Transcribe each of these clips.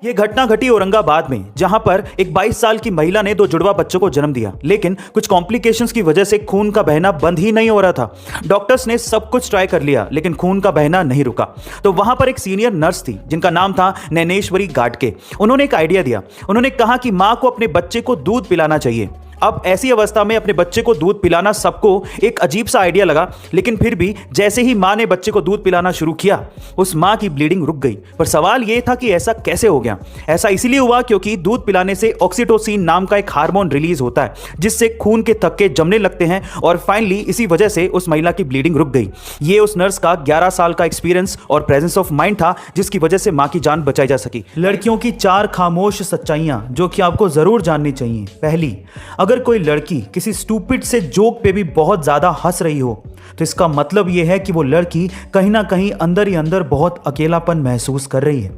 ये घटना घटी औरंगाबाद में, जहां पर एक 22 साल की महिला ने 2 जुड़वा बच्चों को जन्म दिया, लेकिन कुछ कॉम्प्लिकेशंस की वजह से खून का बहना बंद ही नहीं हो रहा था। डॉक्टर्स ने सब कुछ ट्राई कर लिया, लेकिन खून का बहना नहीं रुका। तो वहां पर एक सीनियर नर्स थी जिनका नाम था नैनेश्वरी गाडके। उन्होंने एक आइडिया दिया। उन्होंने कहा कि मां को अपने बच्चे को दूध पिलाना चाहिए। अब ऐसी अवस्था में अपने बच्चे को दूध पिलाना सबको एक अजीब सा आइडिया लगा, लेकिन फिर भी जैसे ही मां ने बच्चे को दूध पिलाना शुरू किया, उस मां की ब्लीडिंग रुक गई। पर सवाल यह था कि ऐसा कैसे हो गया। ऐसा इसलिए हुआ क्योंकि दूध पिलाने से ऑक्सीटोसिन नाम का एक हार्मोन रिलीज होता है, जिससे खून के थक्के जमने लगते हैं और फाइनली इसी वजह से उस महिला की ब्लीडिंग रुक गई। ये उस नर्स का 11 साल का एक्सपीरियंस और प्रेजेंस ऑफ माइंड था, जिसकी वजह से मां की जान बचाई जा सकी। लड़कियों की 4 खामोश सच्चाइयां जो कि आपको जरूर जाननी चाहिए। पहली, अगर कोई लड़की किसी स्टूपिड से जोक पे भी बहुत ज्यादा हंस रही हो, तो इसका मतलब यह है कि वो लड़की कहीं ना कहीं अंदर ही अंदर बहुत अकेलापन महसूस कर रही है।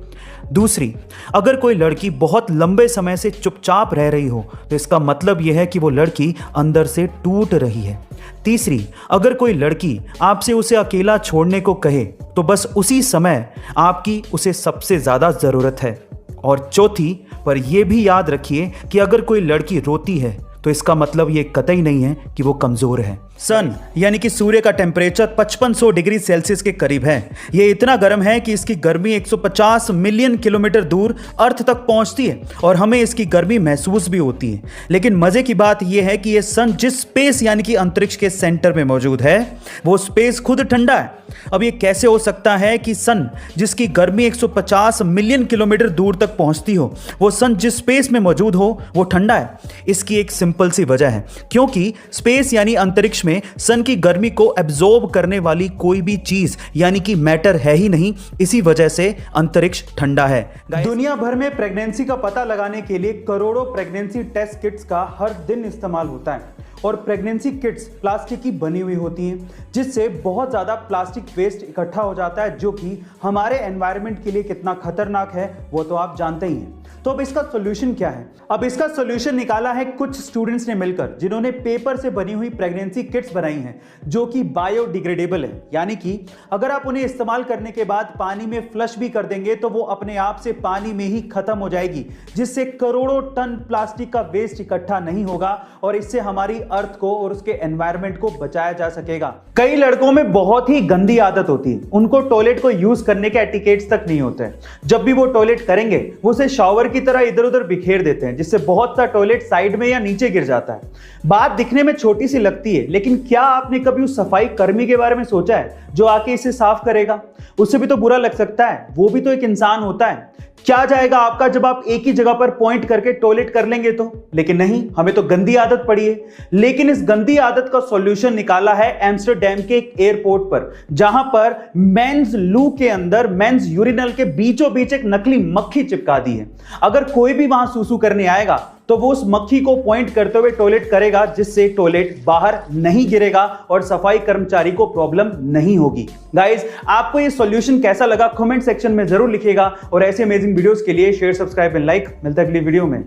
दूसरी, अगर कोई लड़की बहुत लंबे समय से चुपचाप रह रही हो, तो इसका मतलब यह है कि वो लड़की अंदर से टूट रही है। तीसरी, अगर कोई लड़की आपसे उसे अकेला छोड़ने को कहे, तो बस उसी समय आपकी उसे सबसे ज्यादा जरूरत है। और चौथी, पर यह भी याद रखिए कि अगर कोई लड़की रोती है, तो इसका मतलब ये कतई नहीं है कि वो कमजोर है। सन यानी कि सूर्य का टेम्परेचर 5500 डिग्री सेल्सियस के करीब है। ये इतना गर्म है कि इसकी गर्मी 150 मिलियन किलोमीटर दूर अर्थ तक पहुंचती है और हमें इसकी गर्मी महसूस भी होती है। लेकिन मजे की बात यह है कि ये सन जिस स्पेस यानी कि अंतरिक्ष के सेंटर में मौजूद है, वो स्पेस खुद ठंडा है। अब ये कैसे हो सकता है कि सन जिसकी गर्मी 150 मिलियन किलोमीटर दूर तक पहुंचती हो, वो सन जिस स्पेस में मौजूद हो वो ठंडा है? इसकी एक सिंपल सी वजह है, क्योंकि स्पेस यानी अंतरिक्ष में सन की गर्मी को एब्जॉर्ब करने वाली कोई भी चीज यानी कि मैटर है ही नहीं। इसी वजह से अंतरिक्ष ठंडा है। दुनिया भर में प्रेगनेंसी का पता लगाने के लिए करोड़ों प्रेगनेंसी टेस्ट किट्स का हर दिन इस्तेमाल होता है और प्रेगनेंसी किट्स प्लास्टिक की बनी हुई होती हैं, जिससे बहुत ज़्यादा प्लास्टिक वेस्ट इकट्ठा हो जाता है, जो कि हमारे एनवायरनमेंट के लिए कितना खतरनाक है वो तो आप जानते ही हैं। तो अब इसका सोल्यूशन क्या है? अब इसका सोल्यूशन निकाला है कुछ स्टूडेंट्स ने मिलकर, जिन्होंने पेपर से बनी हुई प्रेगनेंसी किट्स बनाई हैं जो कि बायोडिग्रेडेबल है। यानी कि अगर आप उन्हें इस्तेमाल करने के बाद पानी में फ्लश भी कर देंगे तो वो अपने आप से पानी में ही खत्म हो जाएगी, जिससे करोड़ों टन प्लास्टिक का वेस्ट इकट्ठा नहीं होगा और इससे हमारी अर्थ को और उसके एनवायरनमेंट को बचाया जा सकेगा। कई लड़कों में बहुत ही गंदी आदत होती है, उनको टॉयलेट को यूज करने के एटिकेट्स तक नहीं होते हैं। जब भी वो टॉयलेट करेंगे वो उसे शावर की तरह इधर उधर बिखेर देते हैं, जिससे बहुत सा टॉयलेट साइड में या नीचे गिर जाता है। बात दिखने में छोटी सी लगती है, लेकिन क्या आपने कभी उस सफाई कर्मी के बारे में सोचा है जो आके इसे साफ करेगा? उससे भी तो बुरा लग सकता है, वो भी तो एक इंसान होता है। क्या जाएगा आपका जब आप एक ही जगह पर पॉइंट करके टॉयलेट कर लेंगे तो? लेकिन नहीं, हमें तो गंदी आदत पड़ी है। लेकिन इस गंदी आदत का सॉल्यूशन निकाला है एम्स्टरडैम के एक एयरपोर्ट पर, जहां पर मेंस लू के अंदर मेंस यूरिनल के बीचों बीच एक नकली मक्खी चिपका दी है। अगर कोई भी वहां सूसू करने आएगा तो वो उस मक्खी को पॉइंट करते हुए टॉयलेट करेगा, जिससे टॉयलेट बाहर नहीं गिरेगा और सफाई कर्मचारी को प्रॉब्लम नहीं होगी। गाइस, आपको ये सॉल्यूशन कैसा लगा कमेंट सेक्शन में जरूर लिखिएगा और ऐसे अमेजिंग वीडियोस के लिए शेयर, सब्सक्राइब एंड लाइक। मिलता है अगली वीडियो में।